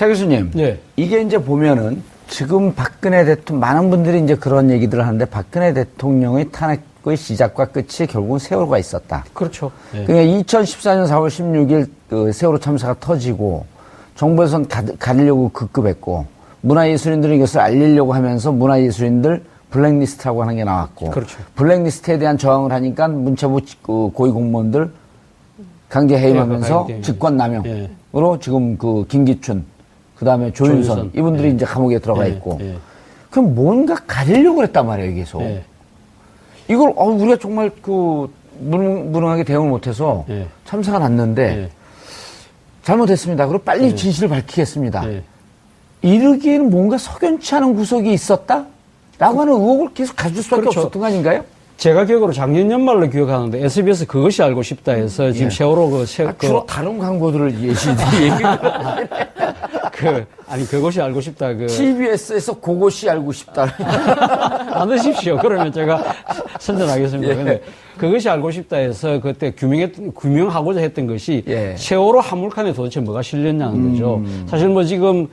차 교수님, 네. 이게 이제 보면은 지금 박근혜 대통령, 많은 분들이 이제 그런 얘기들을 하는데 박근혜 대통령의 탄핵의 시작과 끝이 결국은 세월호가 있었다. 그렇죠. 네. 그러니까 2014년 4월 16일 그 세월호 참사가 터지고 정부에서는 가리려고 급급했고 문화예술인들은 이것을 알리려고 하면서 문화예술인들 블랙리스트라고 하는 게 나왔고 그렇죠. 블랙리스트에 대한 저항을 하니까 문체부 고위공무원들 강제 해임하면서 직권남용으로 지금 그 김기춘 그다음에 조윤선 이분들이 이제 감옥에 들어가 있고 그럼 뭔가 가리려고 그랬단 말이에요, 계속. 이걸 우리가 정말 그 무능하게 대응을 못해서 참사가 났는데 잘못했습니다. 그리고 빨리 진실을 밝히겠습니다. 이러기에는 뭔가 석연치 않은 구석이 있었다? 라고 하는 의혹을 계속 가질 수밖에 없었던 거 아닌가요? 제가 기억으로 작년 연말로 기억하는데 SBS 그것이 알고 싶다 해서 지금 세월호 주로 다른 광고들을 아니 그것이 알고 싶다 TBS에서 그것이 알고 싶다 안 드십시오. 그러면 제가 선전하겠습니다. 근데 그것이 알고 싶다 해서 그때 규명하고자 했던 것이 세월호 화물칸에 도대체 뭐가 실렸냐는 거죠. 사실 뭐 지금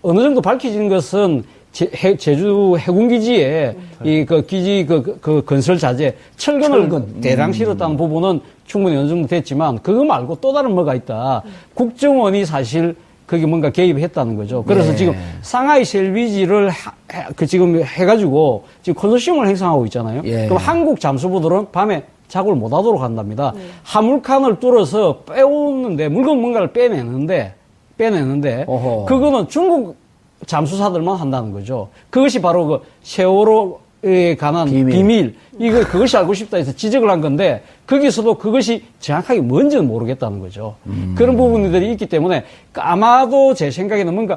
어느 정도 밝혀진 것은 제주 해군기지에 기지 건설 자재 철근 대량 실었다는 부분은 충분히 어느 정도 됐지만 그거 말고 또 다른 뭐가 있다. 국정원이 사실 거기 뭔가 개입했다는 거죠. 그래서 지금 상하이 셀비지를 지금 해가지고 지금 컨소시엄을 형성하고 있잖아요. 그럼 한국 잠수부들은 밤에 작업을 못 하도록 한답니다. 화물칸을 뚫어서 빼오는데 물건 뭔가를 빼내는데 그거는 중국 잠수사들만 한다는 거죠. 그것이 바로 그 세월호에 관한 비밀. 그것이 알고 싶다 해서 지적을 한 건데, 거기서도 그것이 정확하게 뭔지는 모르겠다는 거죠. 그런 부분들이 있기 때문에, 아마도 제 생각에는 뭔가,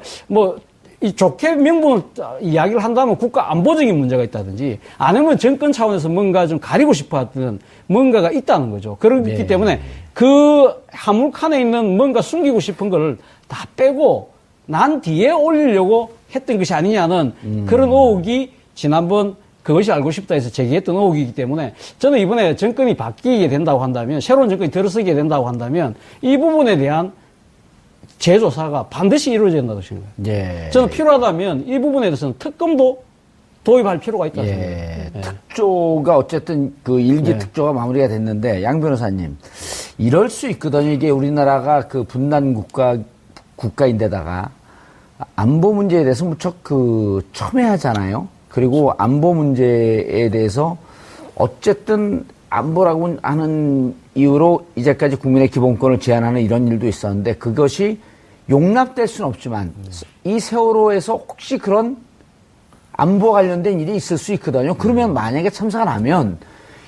이 좋게 명분을 이야기를 한다면 국가 안보적인 문제가 있다든지, 아니면 정권 차원에서 뭔가 좀 가리고 싶어 하던 뭔가가 있다는 거죠. 그렇기 때문에, 그 화물칸에 있는 뭔가 숨기고 싶은 걸 다 빼고, 난 뒤에 올리려고 했던 것이 아니냐는 그런 의혹이 지난번 그것이 알고 싶다 해서 제기했던 의혹이기 때문에 저는 이번에 정권이 바뀌게 된다고 한다면 새로운 정권이 들어서게 된다고 한다면 이 부분에 대한 재조사가 반드시 이루어져야 된다고 생각해요. 저는 필요하다면 이 부분에 대해서는 특검도 도입할 필요가 있다고 생각해요. 특조가 어쨌든 그 일기 특조가 마무리가 됐는데 양 변호사님 이럴 수 있거든요. 이게 우리나라가 그 분단 국가인데다가 안보 문제에 대해서 무척 첨예하잖아요. 그리고 안보 문제에 대해서 어쨌든 안보라고 하는 이유로 이제까지 국민의 기본권을 제한하는 이런 일도 있었는데 그것이 용납될 수는 없지만 이 세월호에서 혹시 그런 안보 관련된 일이 있을 수 있거든요. 그러면 만약에 참사가 나면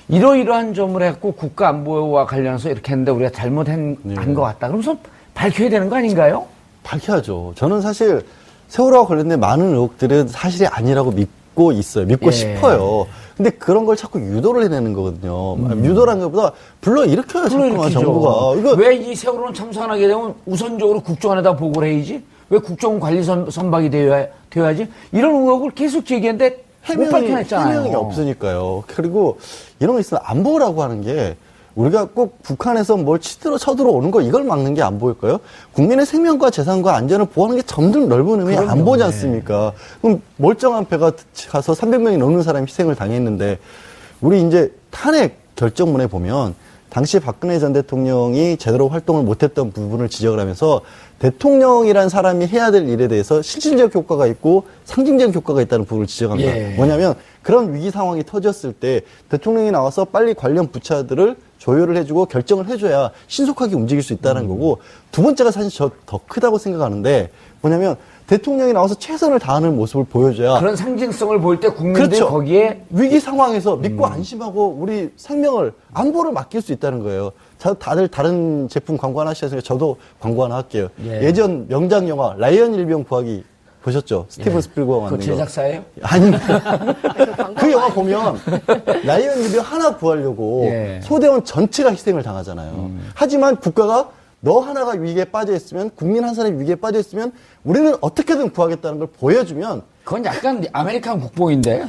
이러이러한 점을 해갖고 국가 안보와 관련해서 이렇게 했는데 우리가 잘못한 것 같다. 그러면서 밝혀야 되는 거 아닌가요? 밝혀야죠. 저는 사실 세월호와 관련된 많은 의혹들은 사실이 아니라고 믿고 있어요. 믿고 싶어요. 근데 그런 걸 자꾸 유도를 해내는 거거든요. 유도라는 것보다 불러일으켜요, 자꾸만 정부가. 왜 이 세월호는 참사가 나게 되면 우선적으로 국정원에다 보고를 해야지? 왜 국정원 관리 선박이 되어야지? 이런 의혹을 계속 제기했는데 못 밝혀냈잖아요. 해명이 없으니까요. 그리고 이런 거 있으면 안보라고 하는 게 우리가 꼭 북한에서 뭘 쳐들어오는 거 이걸 막는 게 안보일까요? 국민의 생명과 재산과 안전을 보호하는 게 점점 넓은 의미의 안보지 않습니까? 그럼 멀쩡한 배가 가서 300명이 넘는 사람이 희생을 당했는데 우리 이제 탄핵 결정문에 보면 당시 박근혜 전 대통령이 제대로 활동을 못했던 부분을 지적을 하면서 대통령이란 사람이 해야 될 일에 대해서 실질적 효과가 있고 상징적 효과가 있다는 부분을 지적합니다. 뭐냐면 그런 위기 상황이 터졌을 때 대통령이 나와서 빨리 관련 부처들을 조율을 해주고 결정을 해줘야 신속하게 움직일 수 있다는 거고 두 번째가 사실 저 더 크다고 생각하는데 뭐냐면 대통령이 나와서 최선을 다하는 모습을 보여줘야 그런 상징성을 보일 때 국민들이 거기에 위기 상황에서 믿고 안심하고 우리 생명을 안보를 맡길 수 있다는 거예요. 다들 다른 제품 광고 하나 하시니까 저도 광고 하나 할게요. 예전 명작 영화 라이언 일병 구하기 보셨죠? 스티븐 스필버가 만든 거. 그 제작사예요? 아닙니다. 그 영화 보면 라이언 일병 하나 구하려고 소대원 전체가 희생을 당하잖아요. 하지만 국가가 너 하나가 위기에 빠져 있으면 국민 한 사람이 위기에 빠져 있으면 우리는 어떻게든 구하겠다는 걸 보여주면 그건 약간 아메리칸 국뽕인데.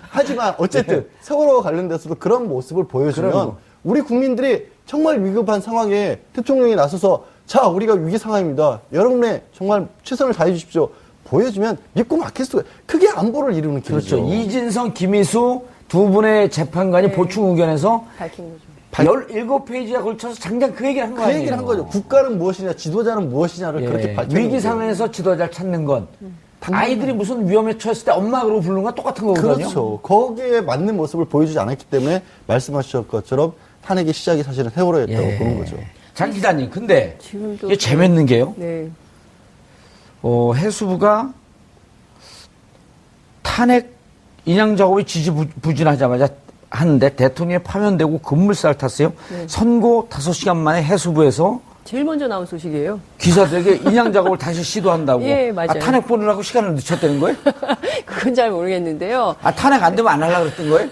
하지만 어쨌든 세월호와 관련돼서도 그런 모습을 보여주면 우리 국민들이 정말 위급한 상황에 대통령이 나서서 자, 우리가 위기 상황입니다. 여러분의 정말 최선을 다해 주십시오. 보여주면 믿고 맡길 수가, 그게 안보를 이루는 길이죠. 그렇죠. 이진성, 김희수 두 분의 재판관이 보충 의견에서 밝힌 거죠. 17페이지에 걸쳐서 장장 그 얘기를 한 거 아니에요? 그 얘기를 한 거죠. 국가는 무엇이냐, 지도자는 무엇이냐를 그렇게 밝혀. 위기 상황에서 지도자를 찾는 건 아이들이 무슨 위험에 처했을 때 엄마 그러고 부르는 건 똑같은 거거든요. 그렇죠. 거기에 맞는 모습을 보여주지 않았기 때문에 말씀하신 것처럼 탄핵의 시작이 사실은 세월호였다고 보는 거죠. 장 기자님, 근데 지금도 이게 재밌는 게요. 네. 해수부가 탄핵 인양 작업이 지지부진하자마자 하는데 대통령이 파면되고 급물살을 탔어요. 네. 선고 5시간 만에 해수부에서 제일 먼저 나온 소식이에요. 기사들에게 인양 작업을 다시 시도한다고. 예, 맞아요. 탄핵 보느라고 시간을 늦췄다는 거예요? 그건 잘 모르겠는데요. 탄핵 안 되면 안 하려고 그랬던 거예요?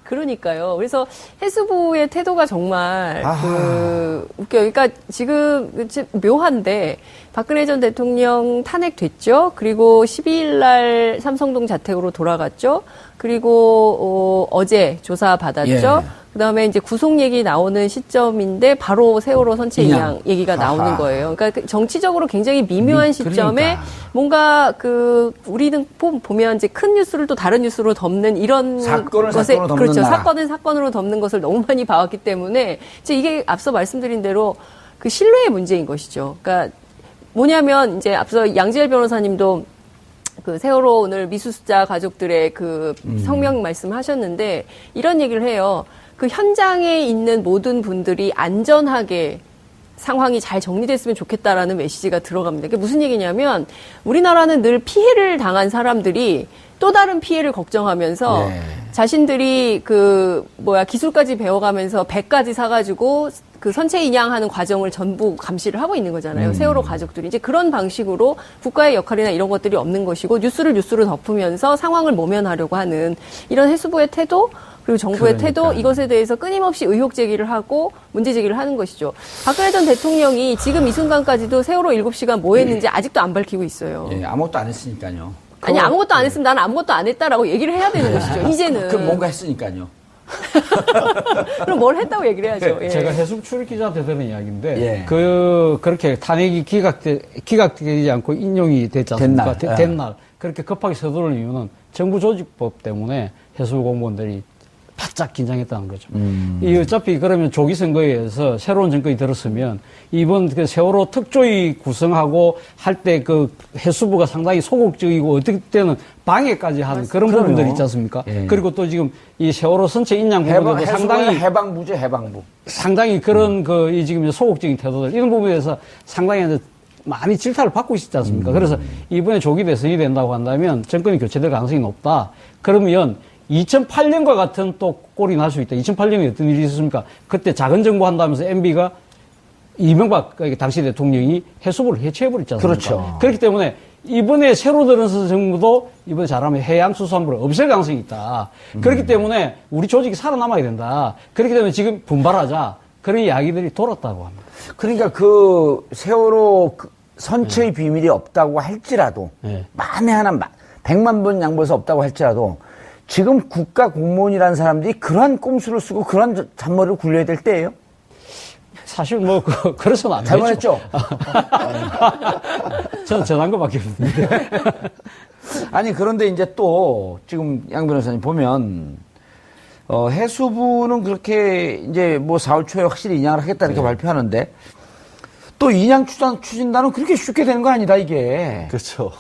그러니까요. 그래서 해수부의 태도가 정말 웃겨요. 그러니까 지금 묘한데 박근혜 전 대통령 탄핵됐죠. 그리고 12일 날 삼성동 자택으로 돌아갔죠. 그리고 어제 조사 받았죠. 예. 그다음에 이제 구속 얘기 나오는 시점인데 바로 세월호 선체 인양 얘기가 나오는 거예요. 그러니까 정치적으로 굉장히 미묘한 시점에 그러니까. 뭔가 우리는 보면 이제 큰 뉴스를 또 다른 뉴스로 덮는 이런 사건을 것에 사건으로 덮는 그렇죠. 나라. 사건을 사건으로 덮는 것을 너무 많이 봐왔기 때문에 이제 이게 앞서 말씀드린 대로 그 신뢰의 문제인 것이죠. 그러니까 뭐냐면 이제 앞서 양지열 변호사님도 그 세월호 오늘 미수습자 가족들의 그 성명 말씀하셨는데 이런 얘기를 해요. 그 현장에 있는 모든 분들이 안전하게 상황이 잘 정리됐으면 좋겠다라는 메시지가 들어갑니다. 그게 무슨 얘기냐면 우리나라는 늘 피해를 당한 사람들이 또 다른 피해를 걱정하면서 자신들이 기술까지 배워가면서 배까지 사가지고 그 선체 인양하는 과정을 전부 감시를 하고 있는 거잖아요. 세월호 가족들이. 이제 그런 방식으로 국가의 역할이나 이런 것들이 없는 것이고 뉴스를 덮으면서 상황을 모면하려고 하는 이런 해수부의 태도 그리고 정부의 태도 이것에 대해서 끊임없이 의혹 제기를 하고 문제 제기를 하는 것이죠. 박근혜 전 대통령이 지금 이 순간까지도 세월호 7시간 뭐 했는지 아직도 안 밝히고 있어요. 예, 아무것도 안 했으니까요. 아니 아무것도 안 했으면 나는 아무것도 안 했다라고 얘기를 해야 되는 것이죠. 이제는. 그럼 뭔가 했으니까요. 그럼 뭘 했다고 얘기를 해야죠. 예. 제가 해수부 출입 기자한테 들은 이야기인데 예. 그렇게 탄핵이 기각되지 않고 인용이 됐지 않습니까? 된 날 그렇게 급하게 서두르는 이유는 정부 조직법 때문에 해수부 공무원들이 바짝 긴장했다는 거죠. 이 어차피 그러면 조기 선거에 의해서 새로운 정권이 들었으면 이번 그 세월호 특조위 구성하고 할 때 그 해수부가 상당히 소극적이고 어떻게 때는 방해까지 하는 그런 부분들이 있지 않습니까? 예. 그리고 또 지금 이 세월호 선체 인양 부분도 상당히 해방부죠, 해방부. 상당히 그런 이 지금 소극적인 태도들 이런 부분에 대해서 상당히 이제 많이 질타를 받고 있지 않습니까? 그래서 이번에 조기 대선이 된다고 한다면 정권이 교체될 가능성이 높다. 그러면 2008년과 같은 또 꼴이 날 수 있다. 2008년에 어떤 일이 있었습니까? 그때 작은 정부 한다면서 MB가 이명박 당시 대통령이 해수부를 해체해버렸지 않습니까? 그렇죠. 그렇기 때문에 이번에 새로 들어선 정부도 이번에 잘하면 해양수산부를 없앨 가능성이 있다. 그렇기 때문에 우리 조직이 살아남아야 된다. 그렇기 때문에 지금 분발하자. 그런 이야기들이 돌았다고 합니다. 그러니까 그 세월호 선체의 비밀이 없다고 할지라도 만에 하나 100만 번 양보해서 없다고 할지라도 지금 국가 공무원이라는 사람들이 그러한 꼼수를 쓰고 그러한 잔머리를 굴려야 될 때예요? 사실 그래서는 안 되죠. 잘못했죠? 저는 전한 것밖에 없는데. 아니, 그런데 이제 또 지금 양 변호사님 보면 해수부는 그렇게 이제 4월 초에 확실히 인양을 하겠다 이렇게 발표하는데 또 인양 추진단은 그렇게 쉽게 되는 거 아니다, 이게. 그렇죠.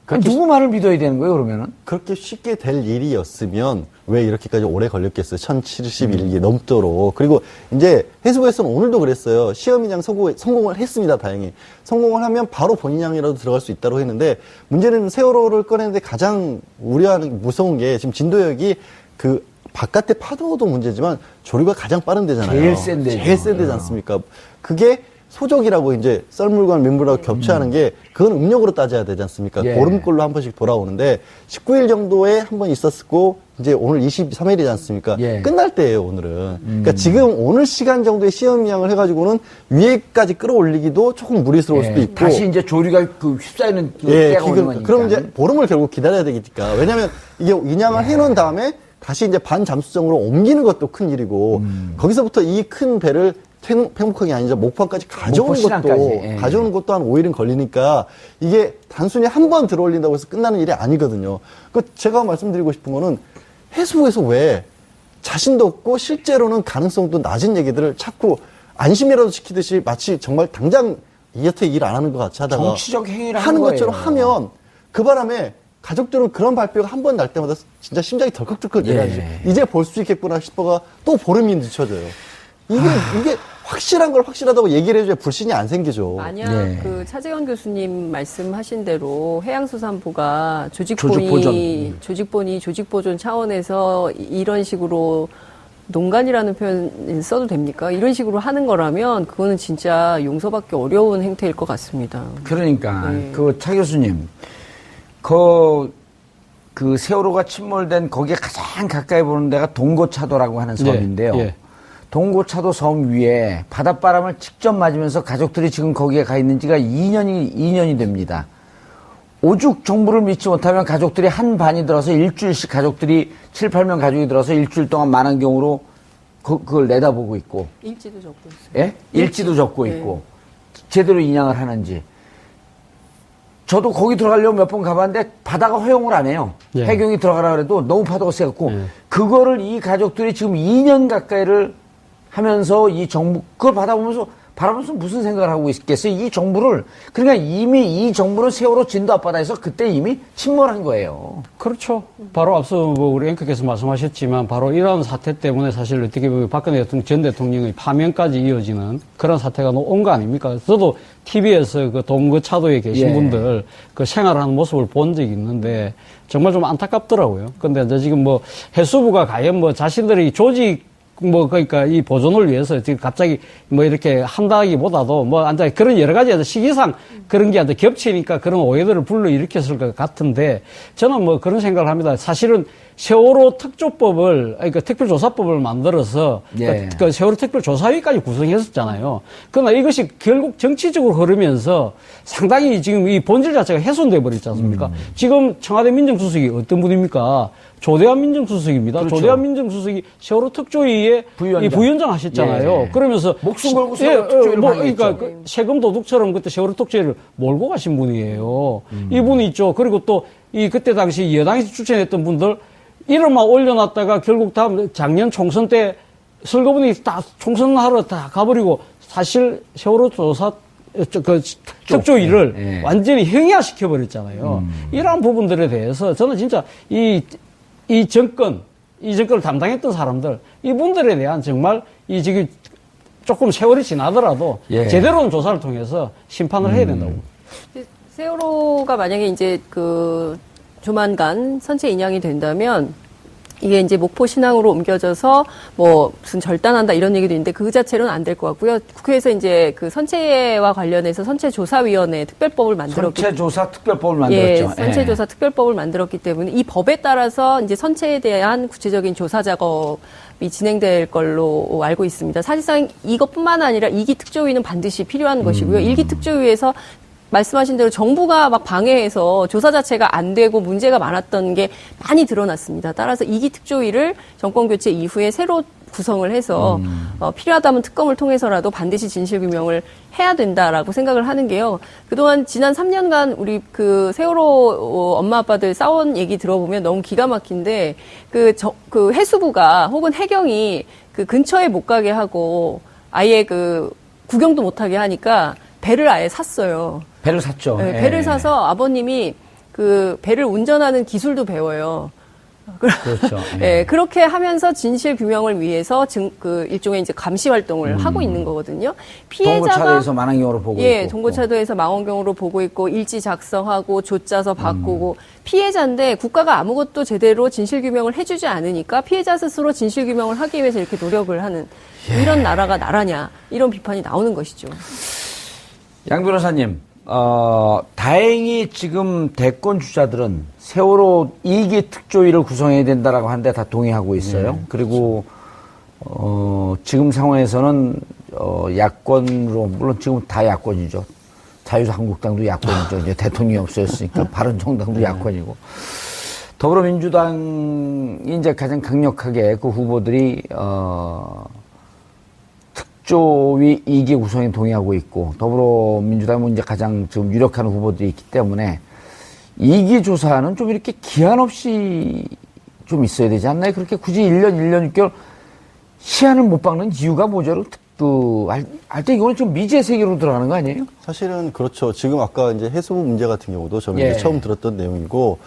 그러니까 누구 말을 믿어야 되는 거예요, 그러면은? 그렇게 쉽게 될 일이었으면 왜 이렇게까지 오래 걸렸겠어요? 1071기 넘도록. 그리고 이제 해수부에서는 오늘도 그랬어요. 시험 인양 성공을 했습니다, 다행히. 성공을 하면 바로 본인양이라도 들어갈 수 있다고 했는데 문제는 세월호를 꺼내는데 가장 우려하는 무서운 게 지금 진도역이 바깥의 파도도 문제지만 조류가 가장 빠른 데잖아요. 제일 센 데죠. 제일 센 데지 않습니까? 그게 소적이라고 이제 썰물과 민물하고 겹쳐하는 게 그건 음력으로 따져야 되지 않습니까? 예. 보름꼴로 한 번씩 돌아오는데 19일 정도에 한 번 있었고 이제 오늘 23일이지 않습니까? 예. 끝날 때예요, 오늘은. 그러니까 지금 오늘 시간 정도의 시험 인양을 해가지고는 위에까지 끌어올리기도 조금 무리스러울 수도 있고 다시 이제 조류가 휩싸이는 때가 오는 거니까. 그럼 이제 보름을 결국 기다려야 되니까. 왜냐하면 이게 인양을 해놓은 다음에 다시 이제 반잠수정으로 옮기는 것도 큰 일이고 거기서부터 이 큰 배를 팽목항이 아니라 목포항까지 가져오는 것도 한 5일은 걸리니까 이게 단순히 한 번 들어올린다고 해서 끝나는 일이 아니거든요. 제가 말씀드리고 싶은 거는 해수부에서 왜 자신도 없고 실제로는 가능성도 낮은 얘기들을 자꾸 안심이라도 시키듯이 마치 정말 당장 여태 일 안 하는 것 같이 하다가 정치적 행위를 하는 것처럼 하면 그 바람에 가족들은 그런 발표가 한 번 날 때마다 진짜 심장이 덜컥덜컥 내려가지. 이제 볼 수 있겠구나 싶어가 또 보름이 늦춰져요. 이게 확실한 걸 확실하다고 얘기를 해줘야 불신이 안 생기죠. 만약 그 차재원 교수님 말씀하신 대로 해양수산부가 조직보존 차원에서 이런 식으로 농간이라는 표현 써도 됩니까? 이런 식으로 하는 거라면 그거는 진짜 용서받기 어려운 행태일 것 같습니다. 그러니까 차 교수님 그 세월호가 침몰된 거기에 가장 가까이 보는 데가 동고차도라고 하는 섬인데요. 동고차도 섬 위에 바닷바람을 직접 맞으면서 가족들이 지금 거기에 가 있는 지가 2년이 됩니다. 오죽 정부를 믿지 못하면 가족들이 한 반이 들어서 일주일씩 가족들이 7, 8명 가족이 들어서 일주일 동안 많은 경우로 그걸 내다보고 있고. 일지도 적고 있어요. 예? 일지도 적고 있고. 제대로 인양을 하는지. 저도 거기 들어가려고 몇 번 가봤는데 바다가 허용을 안 해요. 해경이 들어가라 그래도 너무 파도가 세갖고 그거를 이 가족들이 지금 2년 가까이를 하면서 이 정부 그걸 바라보면서 무슨 생각을 하고 있겠어요? 이 정부를 그러니까 이미 이 정부는 세월호 진도 앞바다에서 그때 이미 침몰한 거예요. 그렇죠. 바로 앞서 우리 앵커께서 말씀하셨지만 바로 이런 사태 때문에 사실 어떻게 보면 박근혜 전 대통령의 파면까지 이어지는 그런 사태가 온 거 아닙니까? 저도 TV에서 그 동거차도에 계신 분들 그 생활하는 모습을 본 적이 있는데 정말 좀 안타깝더라고요. 근데 이제 지금 해수부가 과연 자신들의 조직 그러니까 이 보존을 위해서 지금 갑자기 이렇게 한다기보다도 그런 여러 가지 시기상 그런 게 겹치니까 그런 오해들을 불러일으켰을 것 같은데 저는 그런 생각을 합니다. 사실은 세월호 특조법을, 그러니까 특별조사법을 만들어서 그 세월호 특별조사위까지 구성했었잖아요. 그러나 이것이 결국 정치적으로 흐르면서 상당히 지금 이 본질 자체가 훼손돼 버렸지 않습니까? 지금 청와대 민정수석이 어떤 분입니까? 조대환 민정수석입니다. 그렇죠. 조대환 민정수석이 세월호 특조위에 부위원장 하셨잖아요. 그러면서 목숨 걸고 세월호 특조위를 그러니까 세금 도둑처럼 그때 세월호 특조위를 몰고 가신 분이에요. 이분이 있죠. 그리고 또 그때 당시 여당에서 추천했던 분들 이름만 올려놨다가 결국 다음 작년 총선 때 선거분이 다 총선하러 다 가버리고 사실 세월호 조사 특조위를 완전히 형이화시켜버렸잖아요. 이러한 부분들에 대해서 저는 진짜 이 정권을 담당했던 사람들, 이분들에 대한 정말 지금 조금 세월이 지나더라도 제대로 된 조사를 통해서 심판을 해야 된다고. 세월호가 만약에 이제 조만간 선체 인양이 된다면 이게 이제 목포 신항으로 옮겨져서 무슨 절단한다 이런 얘기도 있는데 그 자체로는 안 될 것 같고요. 국회에서 이제 그 선체와 관련해서 선체조사위원회 특별법을 만들었기 선체조사 특별법을 만들었죠. 선체조사 특별법을 만들었기 때문에 이 법에 따라서 이제 선체에 대한 구체적인 조사 작업이 진행될 걸로 알고 있습니다. 사실상 이것뿐만 아니라 2기 특조위는 반드시 필요한 것이고요. 1기 특조위에서 말씀하신 대로 정부가 막 방해해서 조사 자체가 안 되고 문제가 많았던 게 많이 드러났습니다. 따라서 2기 특조위를 정권 교체 이후에 새로 구성을 해서 필요하다면 특검을 통해서라도 반드시 진실규명을 해야 된다라고 생각을 하는 게요. 그동안 지난 3년간 우리 그 세월호 엄마 아빠들 싸운 얘기 들어보면 너무 기가 막힌데 그 해수부가 혹은 해경이 그 근처에 못 가게 하고 아예 구경도 못 하게 하니까 배를 아예 샀어요. 배를 샀죠. 네, 배를 사서 아버님이 그 배를 운전하는 기술도 배워요. 그렇죠. 네, 그렇게 하면서 진실 규명을 위해서 일종의 이제 감시 활동을 하고 있는 거거든요. 피해자가 동고차도에서 망원경으로 보고 있고. 동고차도에서 망원경으로 보고 있고 일지 작성하고 조짜서 바꾸고 피해자인데 국가가 아무것도 제대로 진실 규명을 해주지 않으니까 피해자 스스로 진실 규명을 하기 위해서 이렇게 노력을 하는 이런 나라가 나라냐 이런 비판이 나오는 것이죠. 양 변호사님, 다행히 지금 대권 주자들은 세월호 2기 특조위를 구성해야 된다라고 하는데 다 동의하고 있어요. 그리고, 지금 상황에서는, 야권으로, 물론 지금 다 야권이죠. 자유한국당도 야권이죠. 이제 대통령이 없어졌으니까 바른정당도 야권이고. 더불어민주당이 이제 가장 강력하게 그 후보들이 특조위 2기 구성에 동의하고 있고 더불어민주당은 이제 가장 지금 유력한 후보들이 있기 때문에 2기 조사는 좀 이렇게 기한 없이 좀 있어야 되지 않나요? 그렇게 굳이 1년, 1년 6개월 시한을 못 박는 이유가 뭐죠? 할 때 이거는 좀 미지의 세계로 들어가는 거 아니에요? 사실은 그렇죠. 지금 아까 이제 해수부 문제 같은 경우도 저는 이제 처음 들었던 내용이고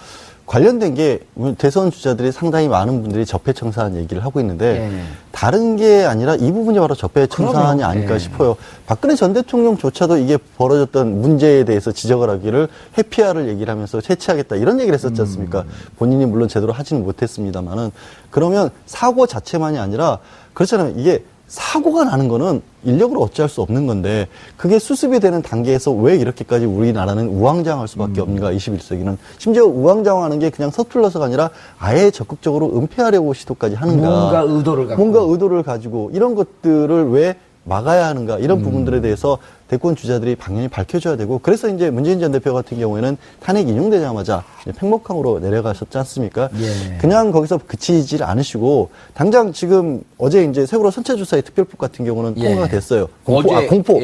관련된 게 대선 주자들이 상당히 많은 분들이 적폐청산 얘기를 하고 있는데 다른 게 아니라 이 부분이 바로 적폐청산이 아닐까 싶어요. 박근혜 전 대통령조차도 이게 벌어졌던 문제에 대해서 지적을 하기를 회피하를 얘기를 하면서 해체하겠다 이런 얘기를 했었지 않습니까? 본인이 물론 제대로 하지는 못했습니다만은 그러면 사고 자체만이 아니라 그렇잖아요. 이게 사고가 나는 거는 인력으로 어찌할 수 없는 건데 그게 수습이 되는 단계에서 왜 이렇게까지 우리나라는 우왕좌왕할 수밖에 없는가 21세기는 심지어 우왕좌왕하는 게 그냥 서툴러서가 아니라 아예 적극적으로 은폐하려고 시도까지 하는가 뭔가 의도를 가지고 이런 것들을 왜 막아야 하는가 이런 부분들에 대해서 대권 주자들이 방향이 밝혀져야 되고 그래서 이제 문재인 전 대표 같은 경우에는 탄핵 인용되자마자 팽목항으로 내려가셨지 않습니까? 그냥 거기서 그치질 않으시고 당장 지금 어제 이제 세월호 선체주사의 특별법 같은 경우는 통과가 됐어요. 공포.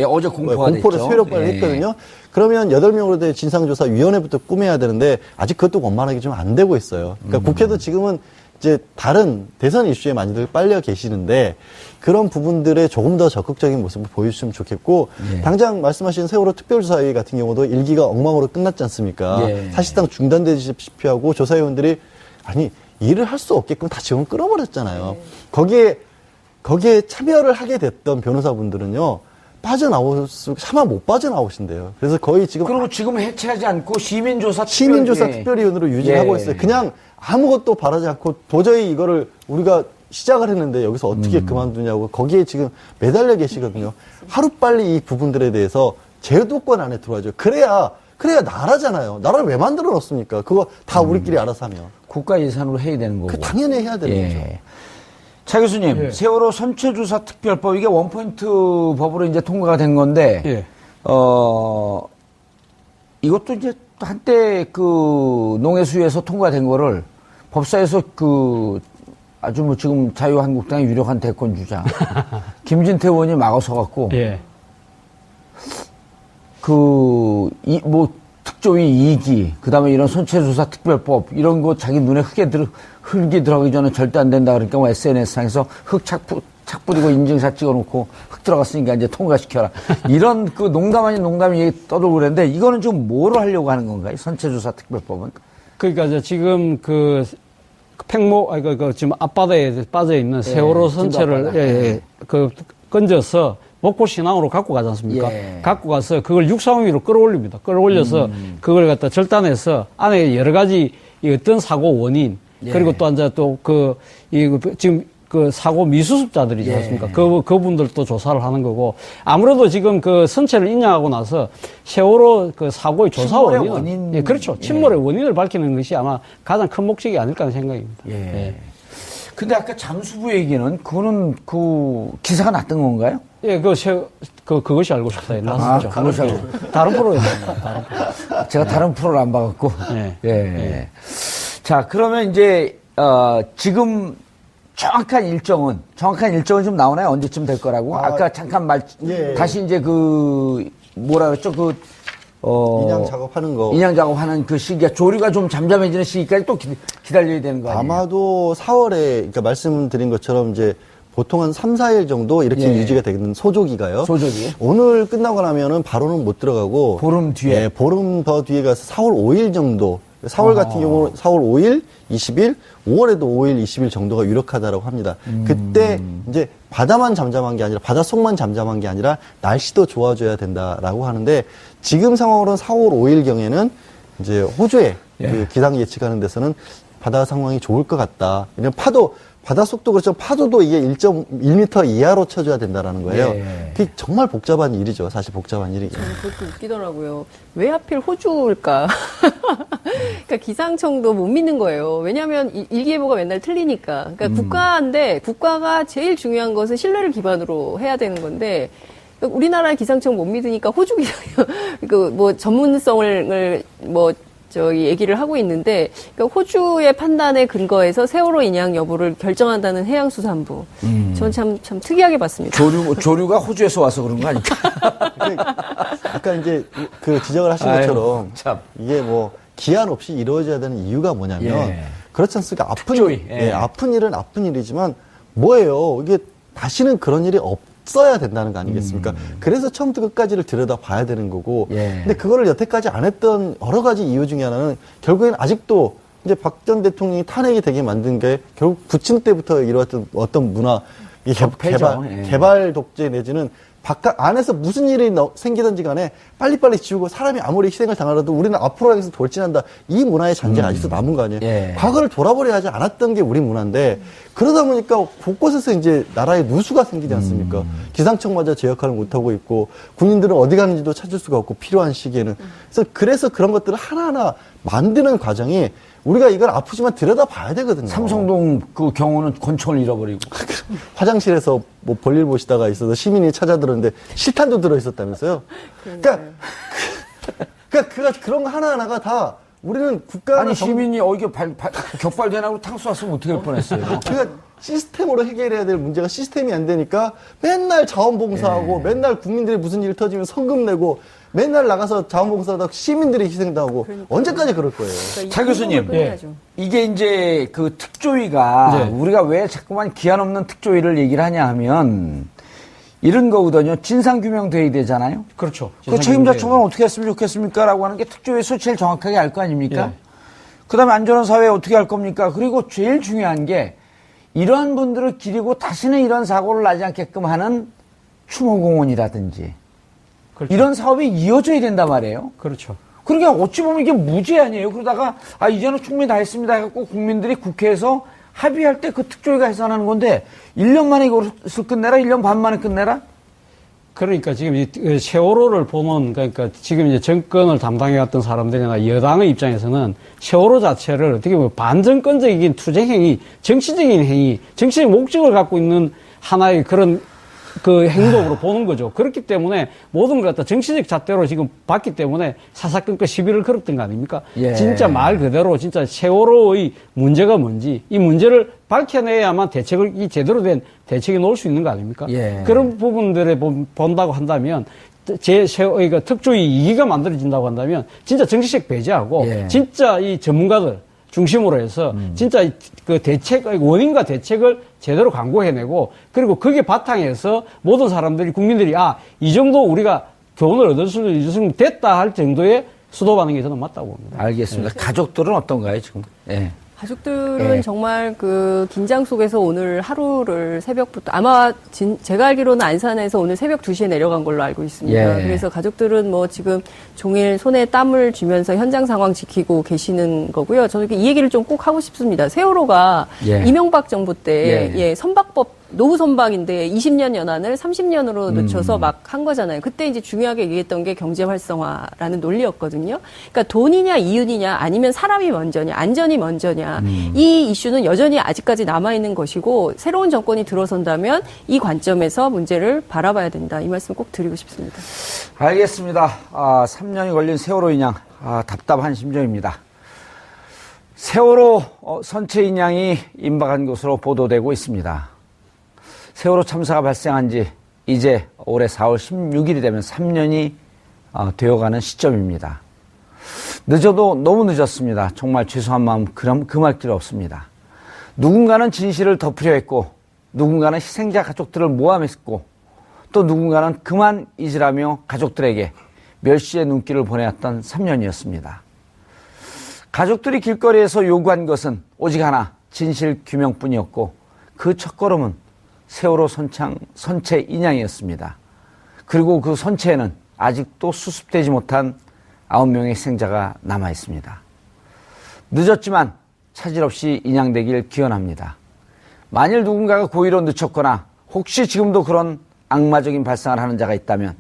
어제 공포가 공포를 됐죠. 수요일 빨리 했거든요. 그러면 8명으로 된 진상조사위원회부터 꾸며야 되는데 아직 그것도 원만하게 좀 안 되고 있어요. 그러니까 국회도 지금은 이제 다른 대선 이슈에 많이들 빨려 계시는데 그런 부분들에 조금 더 적극적인 모습을 보여주시면 좋겠고 당장 말씀하신 세월호 특별조사위 같은 경우도 1기가 엉망으로 끝났지 않습니까? 사실상 중단되시피 하고 조사위원들이 아니 일을 할 수 없게끔 다 지금 끌어버렸잖아요. 거기에 참여를 하게 됐던 변호사분들은요. 차마 못 빠져나오신대요. 그래서 거의 지금. 그리고 지금 해체하지 않고 시민조사 특별위원으로 유지하고 있어요. 그냥 아무것도 바라지 않고 도저히 이거를 우리가 시작을 했는데 여기서 어떻게 그만두냐고 거기에 지금 매달려 계시거든요. 하루빨리 이 부분들에 대해서 제도권 안에 들어와줘요. 그래야 나라잖아요. 나라를 왜 만들어 놓습니까? 그거 다 우리끼리 알아서 하면. 국가 예산으로 해야 되는 거고. 당연히 해야 되는 거죠. 차 교수님, 세월호 선체주사 특별법, 이게 원포인트 법으로 이제 통과가 된 건데, 이것도 이제 한때 그 농해수위에서 통과된 거를 법사에서 아주 뭐 지금 자유한국당의 유력한 대권 주자, 김진태 의원이 막아서 갖고, 특조위 2기, 그 다음에 이런 선체조사 특별법, 이런 거 자기 눈에 흙이 들어가기 전에 절대 안 된다. 그러니까 뭐 SNS상에서 흙 착 뿌리고 인증샷 찍어놓고 흙 들어갔으니까 이제 통과시켜라. 이런 그 농담 아닌 농담이 떠돌고 그랬는데 이거는 지금 뭐로 하려고 하는 건가요? 선체조사 특별법은? 그러니까 지금 지금 앞바다에 빠져 있는 세월호 선체를, 건져서 목포 신항으로 갖고 가지 않습니까? 갖고 가서 그걸 육상 위로 끌어올립니다. 끌어올려서 그걸 갖다 절단해서 안에 여러 가지 어떤 사고 원인 그리고 또 이제 지금 사고 미수습자들이지 않습니까? 그분들도 조사를 하는 거고 아무래도 지금 선체를 인양하고 나서 세월호 사고의 조사 원인. 그렇죠. 침몰의 원인을 밝히는 것이 아마 가장 큰 목적이 아닐까 하는 생각입니다. 근데 아까 잠수부 얘기는 그거는 기사가 났던 건가요? 그것이 알고 싶다. 났었죠. 그것이 알고 다른 프로였어요. 제가 다른 프로를 안 봐갖고. 자, 그러면 이제, 지금 정확한 일정은 좀 나오나요? 언제쯤 될 거라고? 아까 잠깐 다시 이제 뭐라 그랬죠? 인양 작업하는 거. 인양 작업하는 그 시기가 조류가 좀 잠잠해지는 시기까지 또 기다려야 되는 거 아니에요? 아마도 4월에, 그러니까 말씀드린 것처럼 이제 보통 한 3, 4일 정도 이렇게 유지가 되는 소조기가요. 소조기. 오늘 끝나고 나면은 바로는 못 들어가고. 보름 뒤에. 보름 더 뒤에 가서 4월 5일 정도. 4월 같은 경우는 4월 5일, 20일, 5월에도 5일, 20일 정도가 유력하다라고 합니다. 그때 이제 바다만 잠잠한 게 아니라 바다 속만 잠잠한 게 아니라 날씨도 좋아져야 된다라고 하는데 지금 상황으로는 4월 5일 경에는 이제 호주에 그 기상 예측하는 데서는 바다 상황이 좋을 것 같다. 이런 바다 속도 그렇죠. 파도도 이게 1.1m 이하로 쳐줘야 된다라는 거예요. 그게 정말 복잡한 일이죠. 사실 복잡한 일이죠. 그것도 웃기더라고요. 왜 하필 호주일까? 그러니까 기상청도 못 믿는 거예요. 왜냐하면 일기예보가 맨날 틀리니까. 그러니까 국가인데 국가가 제일 중요한 것은 신뢰를 기반으로 해야 되는 건데 우리나라의 기상청 못 믿으니까 호주 기상 전문성을 저기 얘기를 하고 있는데, 그러니까 호주의 판단에 근거해서 세월호 인양 여부를 결정한다는 해양수산부. 전 참 특이하게 봤습니다. 조류가 호주에서 와서 그런 거 아닐까? 아까 이제 그 지적을 하신 것처럼 참. 이게 뭐 기한 없이 이루어져야 되는 이유가 뭐냐면 예. 그렇지 않습니까? 특조위. 예. 아픈 일은 아픈 일이지만 뭐예요? 이게 다시는 그런 일이 없어야 된다는 거 아니겠습니까? 그래서 처음부터 끝까지를 들여다 봐야 되는 거고. 예. 근데 그거를 여태까지 안 했던 여러 가지 이유 중에 하나는 결국엔 아직도 이제 박 전 대통령이 탄핵이 되게 만든 게 결국 부친 때부터 이루어졌던 어떤 문화, 이 적폐죠. 예. 개발 독재 내지는 바깥 안에서 무슨 일이 생기든지 간에 빨리빨리 지우고 사람이 아무리 희생을 당하더라도 우리는 앞으로 향해서 돌진한다. 이 문화의 잔재가 아직도 남은 거 아니에요. 예. 과거를 돌아보려 하지 않았던 게 우리 문화인데 그러다 보니까 곳곳에서 이제 나라의 누수가 생기지 않습니까? 기상청마저 제 역할을 못하고 있고 국민들은 어디 가는지도 찾을 수가 없고 필요한 시기에는. 그래서 그런 것들을 하나하나 만드는 과정이 우리가 이걸 아프지만 들여다봐야 되거든요. 삼성동 그 경우는 권총을 잃어버리고. 화장실에서 뭐 볼일 보시다가 있어서 시민이 찾아들었는데 실탄도 들어있었다면서요. 그러니까 그런 거 하나하나가 다 우리는 국가 아니 시민이 이게 격발되나고 탕 쏘았으면 어떻게 할 뻔했어요. 그러니까 시스템으로 해결해야 될 문제가 시스템이 안 되니까 맨날 자원봉사하고 맨날 국민들이 무슨 일 터지면 성금 내고 맨날 나가서 자원봉사하다 시민들이 희생당하고 언제까지 그럴 거예요. 그러니까 차 교수님, 이게 이제 그 특조위가 우리가 왜 자꾸만 기한 없는 특조위를 얘기를 하냐 하면 이런 거거든요. 진상규명 돼야 되잖아요. 그렇죠. 그 책임자 처벌은 어떻게 했으면 좋겠습니까? 라고 하는 게 특조위에서 제일 정확하게 알 거 아닙니까? 예. 그 다음에 안전한 사회 어떻게 할 겁니까? 그리고 제일 중요한 게 이러한 분들을 기리고 다시는 이런 사고를 나지 않게끔 하는 추모공원이라든지 그렇죠. 이런 사업이 이어져야 된단 말이에요. 그렇죠. 그러니까 어찌 보면 이게 무죄 아니에요. 그러다가 이제는 충분히 다 했습니다 해갖고 국민들이 국회에서 합의할 때 그 특조위가 해산하는 건데 1년 만에 이것을 끝내라? 1년 반 만에 끝내라? 그러니까 지금 이 세월호를 보면 그러니까 지금 이제 정권을 담당해왔던 사람들이나 여당의 입장에서는 세월호 자체를 어떻게 보면 반정권적인 투쟁행위, 정치적인 행위, 정치적 목적을 갖고 있는 하나의 그런 그 행동으로 보는 거죠. 그렇기 때문에 모든 걸 갖다 정치적 잣대로 지금 봤기 때문에 사사건건 시비를 걸었던 거 아닙니까? 예. 진짜 말 그대로 진짜 세월호의 문제가 뭔지 이 문제를 밝혀내야만 대책을 제대로 된 대책이 나올 수 있는 거 아닙니까? 예. 그런 부분들에 본다고 한다면 그러니까 특조위 2기가 만들어진다고 한다면 진짜 정치적 배제하고 진짜 이 전문가들 중심으로 해서 진짜 그 대책, 원인과 대책을 제대로 강구해내고 그리고 그게 바탕에서 모든 사람들이, 국민들이 이 정도 우리가 교훈을 얻을 수 있으면 됐다 할 정도의 수도받는 게 저는 맞다고 봅니다. 알겠습니다. 가족들은 어떤가요, 지금? 예. 가족들은 정말 그 긴장 속에서 오늘 하루를 새벽부터 아마 제가 알기로는 안산에서 오늘 새벽 2시에 내려간 걸로 알고 있습니다. 그래서 가족들은 뭐 지금 종일 손에 땀을 쥐면서 현장 상황 지키고 계시는 거고요. 저는 이 얘기를 좀 꼭 하고 싶습니다. 세월호가 이명박 정부 때 선박법 노후 선박인데 20년 연한을 30년으로 늦춰서 막 한 거잖아요. 그때 이제 중요하게 얘기했던 게 경제 활성화라는 논리였거든요. 그러니까 돈이냐 이윤이냐 아니면 사람이 먼저냐 안전이 먼저냐 이 이슈는 여전히 아직까지 남아있는 것이고 새로운 정권이 들어선다면 이 관점에서 문제를 바라봐야 된다. 이 말씀 꼭 드리고 싶습니다. 알겠습니다. 3년이 걸린 세월호 인양 답답한 심정입니다. 세월호 선체 인양이 임박한 것으로 보도되고 있습니다. 세월호 참사가 발생한 지 이제 올해 4월 16일이 되면 3년이 되어가는 시점입니다. 늦어도 너무 늦었습니다. 정말 죄송한 마음 금할 길 없습니다. 누군가는 진실을 덮으려 했고 누군가는 희생자 가족들을 모함했고 또 누군가는 그만 잊으라며 가족들에게 멸시의 눈길을 보내왔던 3년이었습니다. 가족들이 길거리에서 요구한 것은 오직 하나, 진실 규명뿐이었고 그 첫걸음은 세월호 선체 인양이었습니다. 그리고 그 선체에는 아직도 수습되지 못한 9명의 희생자가 남아 있습니다. 늦었지만 차질 없이 인양되길 기원합니다. 만일 누군가가 고의로 늦췄거나 혹시 지금도 그런 악마적인 발상을 하는 자가 있다면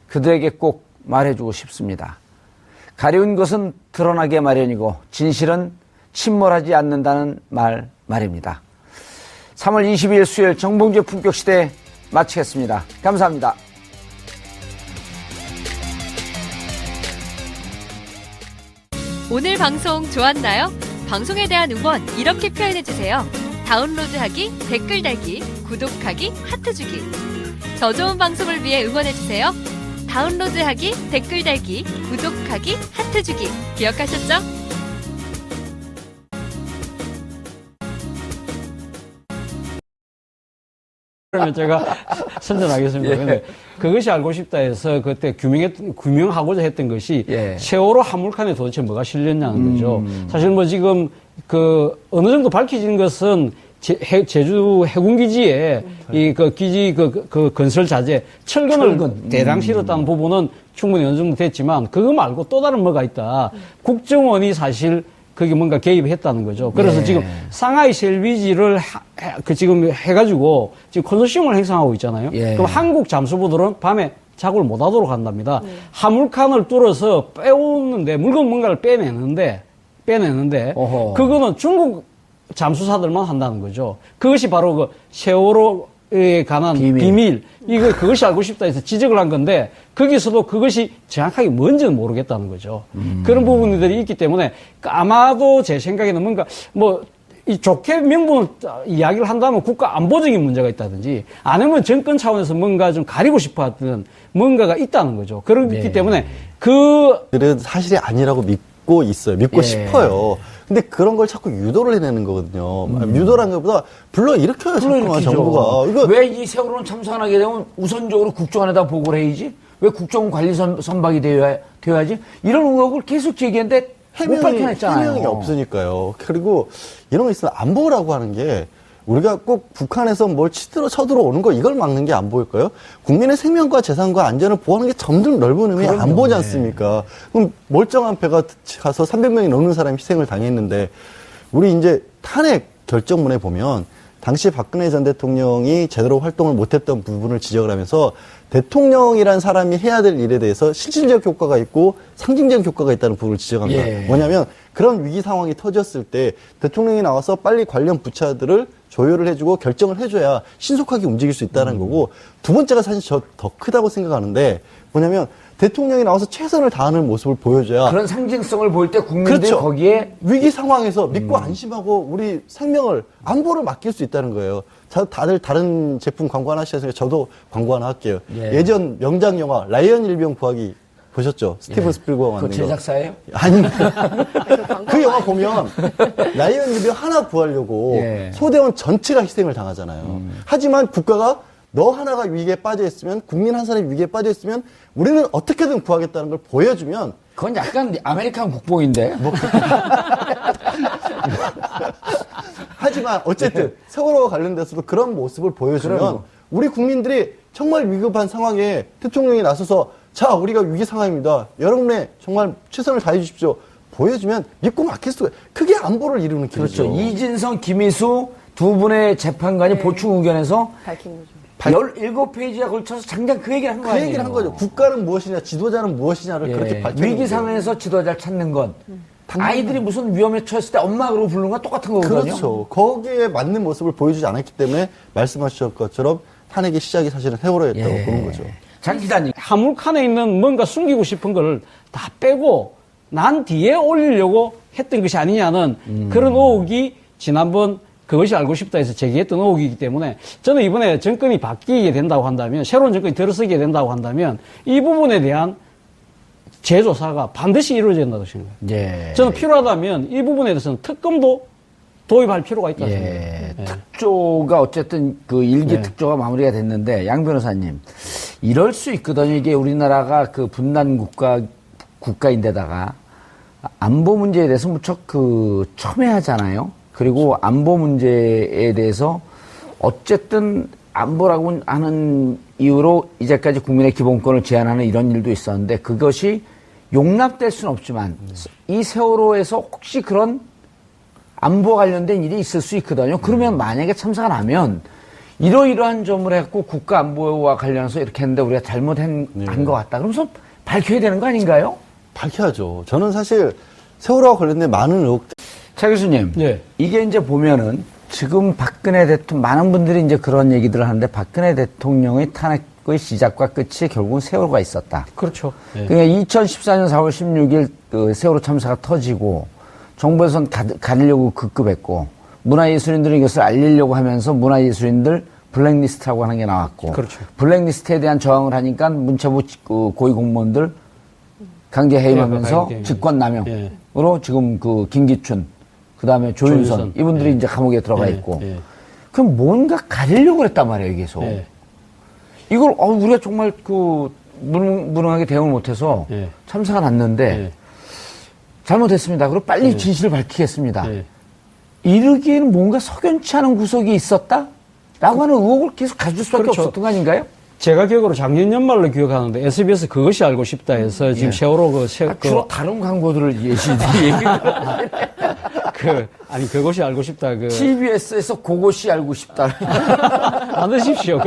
그들에게 꼭 말해주고 싶습니다. 가려운 것은 드러나게 마련이고 진실은 침몰하지 않는다는 말입니다. 3월 22일 수요일 정봉주의 품격시대 마치겠습니다. 감사합니다. 오늘 방송 좋았나요? 방송에 대한 응원 이렇게 표현해주세요. 다운로드하기, 댓글 달기, 구독하기, 하트 주기. 더 좋은 방송을 위해 응원해주세요. 다운로드하기, 댓글 달기, 구독하기, 하트 주기. 기억하셨죠? 그러면 제가 선전하겠습니다. 예. 근데 그것이 알고 싶다 해서 그때 규명하고자 했던 것이 세월호 화물칸에 도대체 뭐가 실렸냐는 거죠. 사실 뭐 지금 어느 정도 밝혀진 것은 제주 해군기지에 기지 건설 자재 철근. 대량 실었다는 부분은 충분히 어느 정도 됐지만 그거 말고 또 다른 뭐가 있다. 국정원이 사실 그게 뭔가 개입했다는 거죠. 그래서 지금 상하이 셀비지를 지금 해가지고 지금 컨소시엄을 형성하고 있잖아요. 그럼 한국 잠수부들은 밤에 작업을 못 하도록 한답니다. 화물칸을 뚫어서 빼오는데 물건 뭔가를 빼내는데 그거는 중국 잠수사들만 한다는 거죠. 그것이 바로 그 세월호에 관한 비밀. 그것이 알고 싶다 해서 지적을 한 건데, 거기서도 그것이 정확하게 뭔지는 모르겠다는 거죠. 그런 부분들이 있기 때문에, 아마도 제 생각에는 뭔가, 이 좋게 명분을 이야기를 한다면 국가 안보적인 문제가 있다든지, 아니면 정권 차원에서 뭔가 좀 가리고 싶어 했던 뭔가가 있다는 거죠. 그렇기 때문에, 그래도 사실이 아니라고 믿고 있어요. 믿고 싶어요. 근데 그런 걸 자꾸 유도를 해내는 거거든요. 유도라는 것보다 불러일으켜요, 자꾸만 정부가. 왜 이 세월호는 참사하게 되면 우선적으로 국정원에다 보고를 해야지? 왜 국정원 관리 선박이 되어야지? 이런 의혹을 계속 제기했는데 못 밝혀냈잖아요. 해명이 없으니까요. 그리고 이런 거 있으면 안보라고 하는 게 우리가 꼭 북한에서 뭘 쳐들어오는 거 이걸 막는 게 안보일까요? 국민의 생명과 재산과 안전을 보호하는 게 점점 넓은 의미의 안보지 않습니까? 그럼 멀쩡한 배가 가서 300명이 넘는 사람이 희생을 당했는데 우리 이제 탄핵 결정문에 보면 당시 박근혜 전 대통령이 제대로 활동을 못했던 부분을 지적을 하면서 대통령이란 사람이 해야 될 일에 대해서 실질적 효과가 있고 상징적 효과가 있다는 부분을 지적합니다. 뭐냐면 그런 위기 상황이 터졌을 때 대통령이 나와서 빨리 관련 부처들을 조율을 해주고 결정을 해줘야 신속하게 움직일 수 있다는 거고, 두 번째가 사실 저 더 크다고 생각하는데 뭐냐면 대통령이 나와서 최선을 다하는 모습을 보여줘야 그런 상징성을 보일 때 국민들이 거기에 위기 상황에서 믿고 안심하고 우리 생명을 안보를 맡길 수 있다는 거예요. 다들 다른 제품 광고 하나 하셔서 저도 광고 하나 할게요. 예전 명작 영화 라이언 일병 구하기 보셨죠? 스티븐 스필버그 만든 그 제작사예요? 아닙니다. 그 영화 보면 라이언 일병 하나 구하려고 소대원 전체가 희생을 당하잖아요. 하지만 국가가 너 하나가 위기에 빠져 있으면, 국민 한 사람이 위기에 빠져 있으면 우리는 어떻게든 구하겠다는 걸 보여주면, 그건 약간 아메리칸 국보인데. 하지만 어쨌든 세월호와 관련돼서도 그런 모습을 보여주면 우리 국민들이 정말 위급한 상황에 대통령이 나서서 자, 우리가 위기 상황입니다. 여러분의 정말 최선을 다해 주십시오. 보여주면 믿고 맡길 수가, 그게 안보를 이루는 길이죠. 그렇죠. 이진성, 김희수 두 분의 재판관이 보충 의견에서 밝힌 거죠. 17페이지에 걸쳐서 장장 그 얘기를 한 거 아니에요? 그 얘기를 한 거죠. 국가는 무엇이냐, 지도자는 무엇이냐를 그렇게 밝히는 위기 상황에서 지도자를 찾는 건 아이들이 무슨 위험에 처했을 때 엄마 그러고 부르는 건 똑같은 거거든요. 그렇죠. 거기에 맞는 모습을 보여주지 않았기 때문에 말씀하신 것처럼 탄핵의 시작이 사실은 세월호였다고 보는 거죠. 장 기자님. 화물칸에 있는 뭔가 숨기고 싶은 걸 다 빼고 난 뒤에 올리려고 했던 것이 아니냐는 그런 의혹이 지난번 그것이 알고 싶다 해서 제기했던 의혹이기 때문에 저는 이번에 정권이 바뀌게 된다고 한다면, 새로운 정권이 들어서게 된다고 한다면 이 부분에 대한 재조사가 반드시 이루어져야 된다고 생각해요. 저는 필요하다면 이 부분에 대해서는 특검도 도입할 필요가 있다고 생각해요. 특조가 어쨌든 그 일기 특조가 마무리가 됐는데, 양 변호사님, 이럴 수 있거든요. 이게 우리나라가 그 분단 국가인데다가 안보 문제에 대해서 무척 첨예하잖아요. 그리고 안보 문제에 대해서 어쨌든 안보라고 하는 이유로 이제까지 국민의 기본권을 제한하는 이런 일도 있었는데, 그것이 용납될 수는 없지만 이 세월호에서 혹시 그런 안보 관련된 일이 있을 수 있거든요. 그러면 만약에 참사가 나면 이러이러한 점을 했고 국가 안보와 관련해서 이렇게 했는데 우리가 잘못한 것 같다. 그러면서 밝혀야 되는 거 아닌가요? 밝혀야죠. 저는 사실 세월호와 관련된 많은 의혹들. 차 교수님, 이게 이제 보면은 지금 박근혜 대통령, 많은 분들이 이제 그런 얘기들을 하는데 박근혜 대통령의 탄핵 의 시작과 끝이 결국은 세월호가 있었다. 그렇죠. 예. 그러니까 2014년 4월 16일 그 세월호 참사가 터지고 정부에서는 가리려고 급급했고 문화예술인들은 이것을 알리려고 하면서 문화예술인들 블랙리스트라고 하는 게 나왔고 그렇죠. 블랙리스트에 대한 저항을 하니까 문체부 고위공무원들 강제 해임하면서 예, 직권남용으로 지금 그 김기춘 그다음에 조윤선 이분들이 이제 감옥에 들어가 있고 그럼 뭔가 가리려고 했단 말이에요, 계속. 이걸 우리가 정말 그 무능하게 대응을 못해서 참사가 났는데 잘못했습니다. 그리고 빨리 진실을 밝히겠습니다. 이러기에는 뭔가 석연치 않은 구석이 있었다? 라고 하는 의혹을 계속 가질 수밖에 그렇죠. 없었던 거 아닌가요? 제가 기억으로 작년 연말로 기억하는데 SBS 그것이 알고 싶다 해서 지금 세월호 주로 다른 광고들을 얘기를 아니 그것이 알고 싶다 TBS에서 그것이 알고 싶다. 안 드십시오.